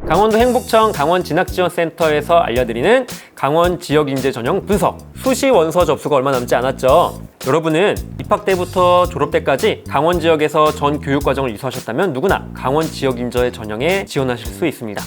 강원도 행복청 강원진학지원센터에서 알려드리는 강원 지역인재 전형 분석. 수시 원서 접수가 얼마 남지 않았죠. 여러분은 입학 때부터 졸업 때까지 강원 지역에서 전 교육 과정을 이수하셨다면 누구나 강원 지역인재 전형에 지원하실 수 있습니다.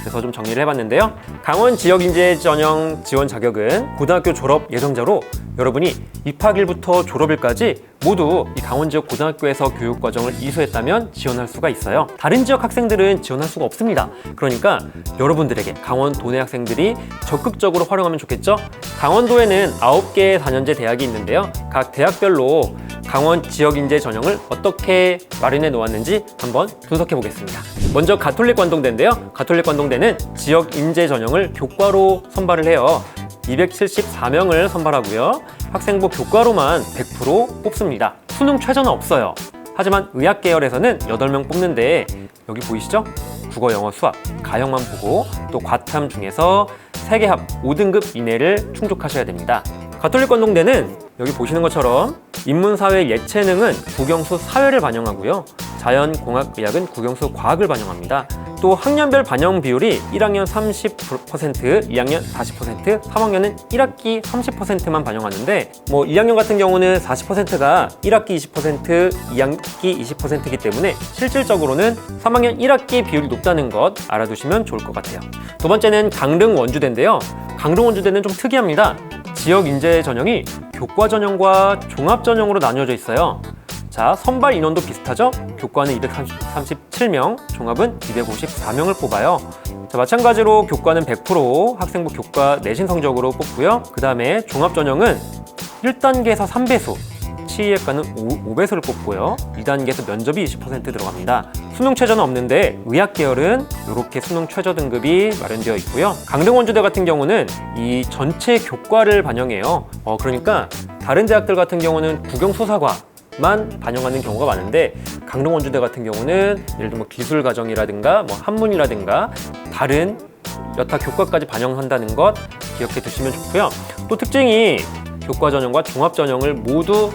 그래서 좀 정리를 해봤는데요. 강원 지역인재 전형 지원 자격은 고등학교 졸업 예정자로 여러분이 입학일부터 졸업일까지 모두 이 강원 지역 고등학교에서 교육 과정을 이수했다면 지원할 수가 있어요. 다른 지역 학생들은 지원할 수가 없습니다. 그러니까 여러분들에게 강원 도내 학생들이 적극적으로 활용하면 좋겠죠? 강원도에는 9개의 4년제 대학이 있는데요. 각 대학별로 강원 지역인재 전형을 어떻게 마련해 놓았는지 한번 분석해 보겠습니다. 먼저 가톨릭 관동대인데요. 가톨릭 관동대는 지역 인재 전형을 교과로 선발을 해요. 274명을 선발하고요. 학생부 교과로만 100% 뽑습니다. 수능 최저는 없어요. 하지만 의학 계열에서는 8명 뽑는데 여기 보이시죠? 국어, 영어, 수학, 가형만 보고 또 과탐 중에서 세계합 5등급 이내를 충족하셔야 됩니다. 가톨릭 관동대는 여기 보시는 것처럼 인문사회 예체능은 국영수 사회를 반영하고요. 자연, 공학, 의학은 국영수 과학을 반영합니다. 또 학년별 반영 비율이 1학년 30%, 2학년 40%, 3학년은 1학기 30%만 반영하는데 2학년 같은 경우는 40%가 1학기 20%, 2학기 20%이기 때문에 실질적으로는 3학년 1학기 비율이 높다는 것 알아두시면 좋을 것 같아요. 두 번째는 강릉 원주대인데요. 강릉 원주대는 좀 특이합니다. 지역 인재 전형이 교과 전형과 종합 전형으로 나뉘어져 있어요. 자, 선발 인원도 비슷하죠? 교과는 237명, 종합은 254명을 뽑아요. 자, 마찬가지로 교과는 100% 학생부 교과 내신 성적으로 뽑고요. 그 다음에 종합 전형은 1단계에서 3배수, 치의학과는 5배수를 뽑고요. 2단계에서 면접이 20% 들어갑니다. 수능 최저는 없는데 의학 계열은 이렇게 수능 최저 등급이 마련되어 있고요. 강릉 원주대 같은 경우는 이 전체 교과를 반영해요. 그러니까 다른 대학들 같은 경우는 국영수사과만 반영하는 경우가 많은데 강릉 원주대 같은 경우는 예를 들면 기술 과정이라든가 한문이라든가 다른 여타 교과까지 반영한다는 것 기억해 두시면 좋고요. 또 특징이 교과 전형과 종합 전형을 모두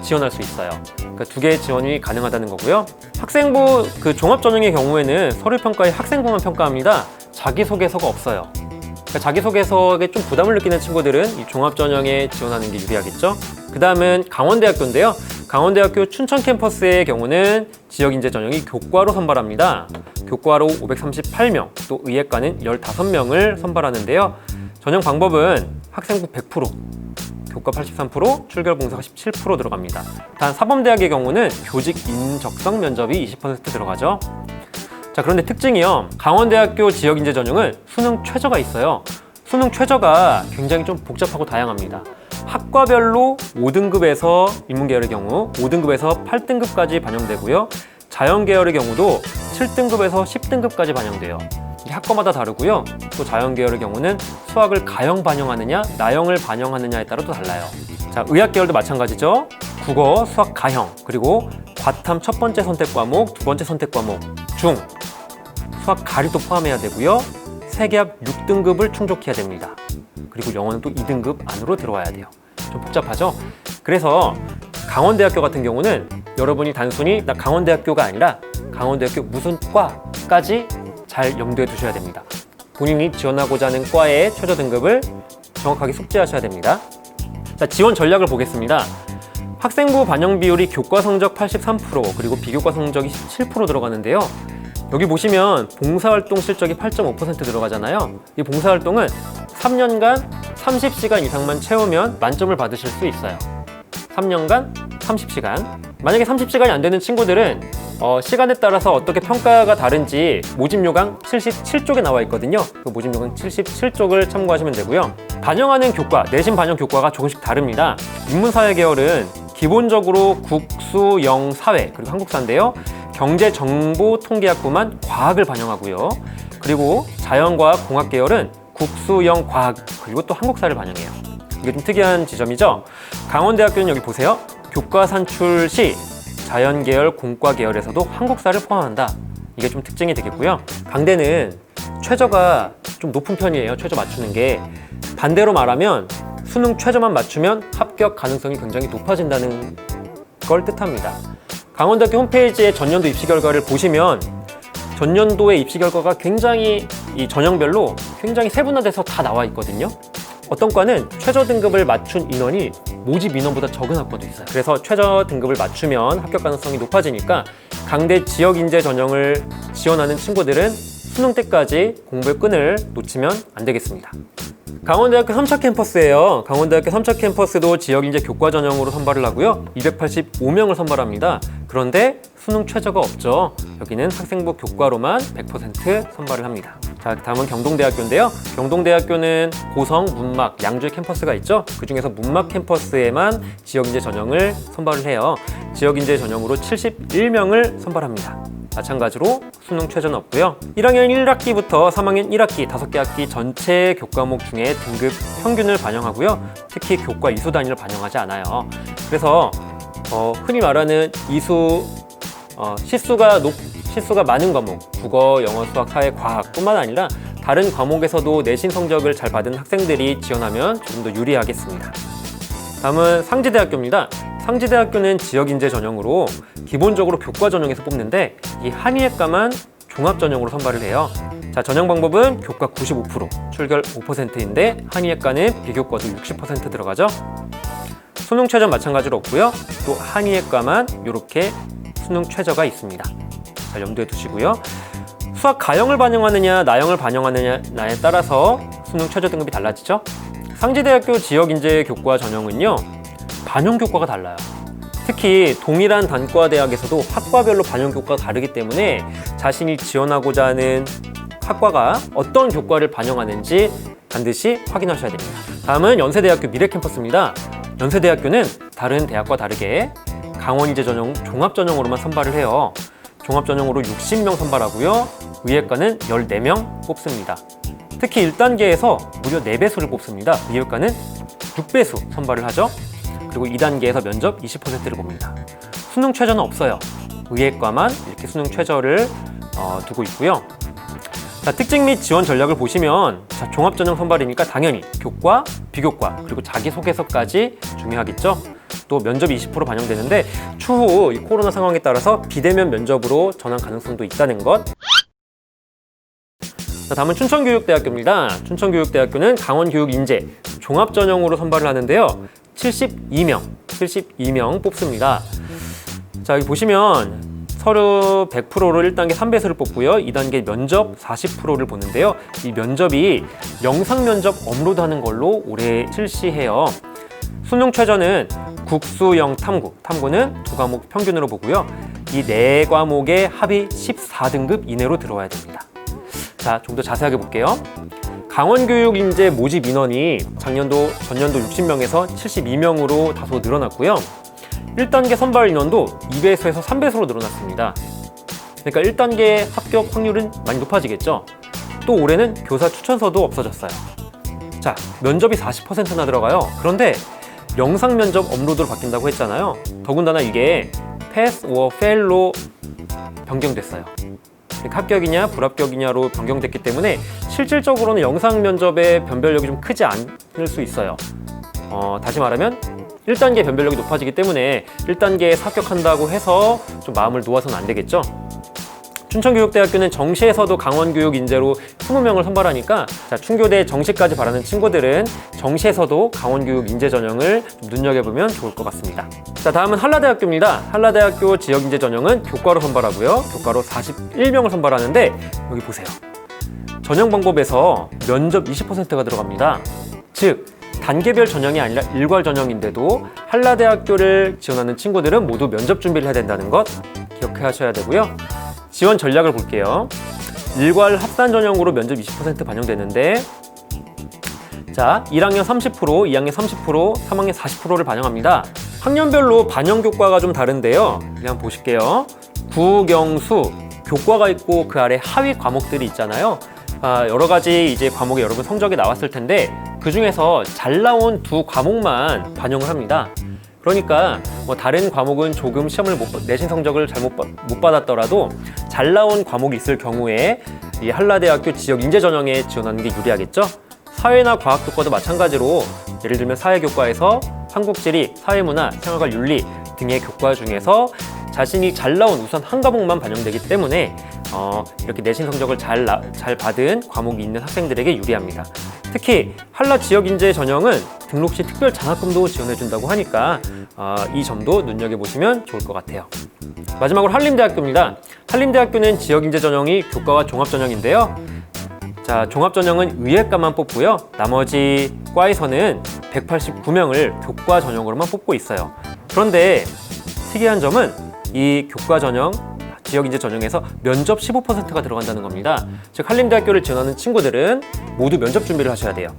지원할 수 있어요. 그러니까 2개의 지원이 가능하다는 거고요. 학생부 종합 전형의 경우에는 서류 평가에 학생부만 평가합니다. 자기소개서가 없어요. 그러니까 자기소개서에 좀 부담을 느끼는 친구들은 이 종합 전형에 지원하는 게 유리하겠죠. 그 다음은 강원대학교인데요. 강원대학교 춘천 캠퍼스의 경우는 지역인재 전형이 교과로 선발합니다. 교과로 538명, 또 의예과는 15명을 선발하는데요. 전형 방법은 학생부 100%, 교과 83%, 출결봉사가 17% 들어갑니다. 단 사범대학의 경우는 교직 인적성 면접이 20% 들어가죠. 자, 그런데 특징이요. 강원대학교 지역인재 전형은 수능 최저가 있어요. 수능 최저가 굉장히 좀 복잡하고 다양합니다. 학과별로 5등급에서 인문계열의 경우 5등급에서 8등급까지 반영되고요. 자연계열의 경우도 7등급에서 10등급까지 반영돼요. 이게 학과마다 다르고요. 또 자연계열의 경우는 수학을 가형 반영하느냐, 나형을 반영하느냐에 따라 또 달라요. 자, 의학계열도 마찬가지죠. 국어, 수학, 가형, 그리고 과탐 첫 번째 선택 과목, 두 번째 선택 과목 중 수학 가리도 포함해야 되고요. 세계합 6등급을 충족해야 됩니다. 그리고 영어는 또 2등급 안으로 들어와야 돼요. 좀 복잡하죠? 그래서 강원대학교 같은 경우는 여러분이 단순히 나 강원대학교가 아니라 강원대학교 무슨 과까지 잘 염두에 두셔야 됩니다. 본인이 지원하고자 하는 과의 최저 등급을 정확하게 숙지하셔야 됩니다. 자, 지원 전략을 보겠습니다. 학생부 반영 비율이 교과 성적 83%, 그리고 비교과 성적이 17% 들어가는데요. 여기 보시면 봉사활동 실적이 8.5% 들어가잖아요. 이 봉사활동은 3년간 30시간 이상만 채우면 만점을 받으실 수 있어요. 3년간 30시간. 만약에 30시간이 안 되는 친구들은 시간에 따라서 어떻게 평가가 다른지 모집요강 77쪽에 나와 있거든요. 그 모집요강 77쪽을 참고하시면 되고요. 반영하는 교과, 내신 반영 교과가 조금씩 다릅니다. 인문사회 계열은 기본적으로 국수, 영, 사회, 그리고 한국사인데요. 경제정보통계학부만 과학을 반영하고요. 그리고 자연과학, 공학 계열은 국수, 영, 과학, 그리고 또 한국사를 반영해요. 이게 좀 특이한 지점이죠. 강원대학교는 여기 보세요. 교과 산출 시 자연계열, 공과 계열에서도 한국사를 포함한다. 이게 좀 특징이 되겠고요. 강대는 최저가 좀 높은 편이에요. 최저 맞추는 게. 반대로 말하면 수능 최저만 맞추면 합격 가능성이 굉장히 높아진다는 걸 뜻합니다. 강원대학교 홈페이지의 전년도 입시 결과를 보시면 전년도의 입시 결과가 굉장히 이 전형별로 굉장히 세분화돼서 다 나와 있거든요. 어떤 과는 최저 등급을 맞춘 인원이 모집 인원보다 적은 학과도 있어요. 그래서 최저 등급을 맞추면 합격 가능성이 높아지니까 강대 지역 인재 전형을 지원하는 친구들은 수능 때까지 공부의 끈을 놓치면 안 되겠습니다. 강원대학교 3차 캠퍼스예요. 강원대학교 3차 캠퍼스도 지역인재 교과 전형으로 선발을 하고요. 285명을 선발합니다. 그런데 수능 최저가 없죠. 여기는 학생부 교과로만 100% 선발을 합니다. 자, 다음은 경동대학교인데요. 경동대학교는 고성, 문막, 양주에 캠퍼스가 있죠. 그 중에서 문막 캠퍼스에만 지역인재 전형을 선발을 해요. 지역인재 전형으로 71명을 선발합니다. 마찬가지로 수능 최저는 없고요. 1학년 1학기부터 3학년 1학기 5개 학기 전체 교과목 중에 등급 평균을 반영하고요. 특히 교과 이수 단위를 반영하지 않아요. 그래서 흔히 말하는 이수 시수가 많은 과목, 국어, 영어, 수학, 사회, 과학뿐만 아니라 다른 과목에서도 내신 성적을 잘 받은 학생들이 지원하면 조금 더 유리하겠습니다. 다음은 상지대학교입니다. 상지대학교는 지역인재 전형으로 기본적으로 교과 전형에서 뽑는데 이 한의학과만 종합 전형으로 선발을 해요. 자, 전형 방법은 교과 95%, 출결 5%인데 한의학과는 비교과도 60% 들어가죠. 수능 최저 마찬가지로 없고요. 또 한의학과만 이렇게 수능 최저가 있습니다. 자, 염두에 두시고요. 수학 가형을 반영하느냐 나형을 반영하느냐에 따라서 수능 최저 등급이 달라지죠. 상지대학교 지역인재 교과 전형은요, 반영 교과가 달라요. 특히 동일한 단과 대학에서도 학과별로 반영 교과가 다르기 때문에 자신이 지원하고자 하는 학과가 어떤 교과를 반영하는지 반드시 확인하셔야 됩니다. 다음은 연세대학교 미래캠퍼스입니다. 연세대학교는 다른 대학과 다르게 강원인재 전형 종합전형으로만 선발을 해요. 종합전형으로 60명 선발하고요. 의예과는 14명 뽑습니다. 특히 1단계에서 무려 4배수를 뽑습니다. 의예과는 6배수 선발을 하죠. 그리고 2단계에서 면접 20%를 봅니다. 수능 최저는 없어요. 의예과만 이렇게 수능 최저를 두고 있고요. 자, 특징 및 지원 전략을 보시면 자, 종합전형 선발이니까 당연히 교과, 비교과, 그리고 자기소개서까지 중요하겠죠. 또 면접이 20% 반영되는데 추후 이 코로나 상황에 따라서 비대면 면접으로 전환 가능성도 있다는 것. 자, 다음은 춘천교육대학교입니다. 춘천교육대학교는 강원교육인재 종합전형으로 선발을 하는데요. 72명 뽑습니다. 자, 여기 보시면 서류 100%를 1단계 3배수를 뽑고요. 2단계 면접 40%를 보는데요. 이 면접이 영상 면접 업로드하는 걸로 올해 실시해요. 수능 최저는 국수영 탐구, 탐구는 2과목 평균으로 보고요. 이 4과목의 합이 14등급 이내로 들어와야 됩니다. 자, 좀 더 자세하게 볼게요. 강원교육인재 모집 인원이 전년도 60명에서 72명으로 다소 늘어났고요. 1단계 선발 인원도 2배수에서 3배수로 늘어났습니다. 그러니까 1단계 합격 확률은 많이 높아지겠죠. 또 올해는 교사 추천서도 없어졌어요. 자, 면접이 40%나 들어가요. 그런데 영상 면접 업로드로 바뀐다고 했잖아요. 더군다나 이게 패스 or fail로 변경됐어요. 합격이냐 불합격이냐로 변경됐기 때문에 실질적으로는 영상 면접의 변별력이 좀 크지 않을 수 있어요. 다시 말하면 1단계 변별력이 높아지기 때문에 1단계에 합격한다고 해서 좀 마음을 놓아서는 안 되겠죠. 춘천교육대학교는 정시에서도 강원교육 인재로 20명을 선발하니까 자, 충교대 정시까지 바라는 친구들은 정시에서도 강원교육 인재 전형을 좀 눈여겨보면 좋을 것 같습니다. 자, 다음은 한라대학교입니다. 한라대학교 지역인재 전형은 교과로 선발하고요. 교과로 41명을 선발하는데 여기 보세요. 전형 방법에서 면접 20%가 들어갑니다. 즉 단계별 전형이 아니라 일괄 전형인데도 한라대학교를 지원하는 친구들은 모두 면접 준비를 해야 된다는 것 기억하셔야 되고요. 지원 전략을 볼게요. 일괄 합산 전형으로 면접 20% 반영되는데 자, 1학년 30%, 2학년 30%, 3학년 40%를 반영합니다. 학년별로 반영 교과가 좀 다른데요. 한번 보실게요. 국영수 교과가 있고 그 아래 하위 과목들이 있잖아요. 여러 가지 이제 과목에 여러분 성적이 나왔을 텐데 그 중에서 잘 나온 2과목만 반영을 합니다. 그러니까 뭐 다른 과목은 조금 시험을 내신 성적을 잘못 못 받았더라도 잘 나온 과목이 있을 경우에 이 한라대학교 지역 인재 전형에 지원하는 게 유리하겠죠. 사회나 과학 교과도 마찬가지로 예를 들면 사회교과에서 한국지리, 사회문화, 생활과 윤리 등의 교과 중에서 자신이 잘 나온 우선 한 과목만 반영되기 때문에 이렇게 내신 성적을 잘 받은 과목이 있는 학생들에게 유리합니다. 특히 한라 지역인재 전형은 등록 시 특별 장학금도 지원해준다고 하니까 이 점도 눈여겨보시면 좋을 것 같아요. 마지막으로 한림대학교입니다. 한림대학교는 지역인재 전형이 교과와 종합전형인데요. 자, 종합전형은 의예과만 뽑고요. 나머지 과에서는 189명을 교과 전형으로만 뽑고 있어요. 그런데 특이한 점은 이 교과 전형, 지역인재 전형에서 면접 15%가 들어간다는 겁니다. 즉 한림대학교를 지원하는 친구들은 모두 면접 준비를 하셔야 돼요.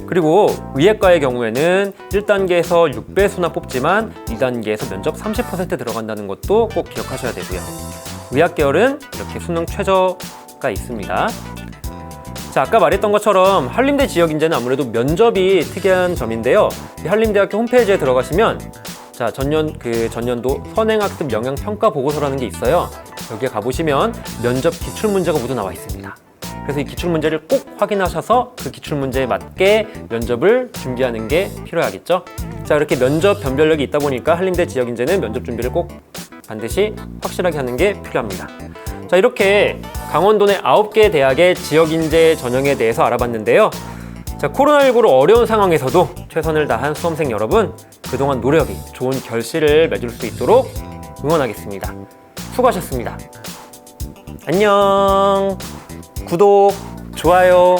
그리고 의예과의 경우에는 1단계에서 6배수나 뽑지만 2단계에서 면접 30% 들어간다는 것도 꼭 기억하셔야 되고요. 의학 계열은 이렇게 수능 최저가 있습니다. 자, 아까 말했던 것처럼 한림대 지역인재는 아무래도 면접이 특이한 점인데요. 한림대학교 홈페이지에 들어가시면 자, 전년도 선행학습 영향평가 보고서라는 게 있어요. 여기에 가보시면 면접 기출문제가 모두 나와 있습니다. 그래서 이 기출문제를 꼭 확인하셔서 그 기출문제에 맞게 면접을 준비하는 게 필요하겠죠. 자, 이렇게 면접 변별력이 있다 보니까 한림대 지역인재는 면접 준비를 꼭 반드시 확실하게 하는 게 필요합니다. 자, 이렇게 강원도 내 9개 대학의 지역인재 전형에 대해서 알아봤는데요. 자, 코로나19로 어려운 상황에서도 최선을 다한 수험생 여러분, 그동안 노력이 좋은 결실을 맺을 수 있도록 응원하겠습니다. 수고하셨습니다. 안녕. 구독, 좋아요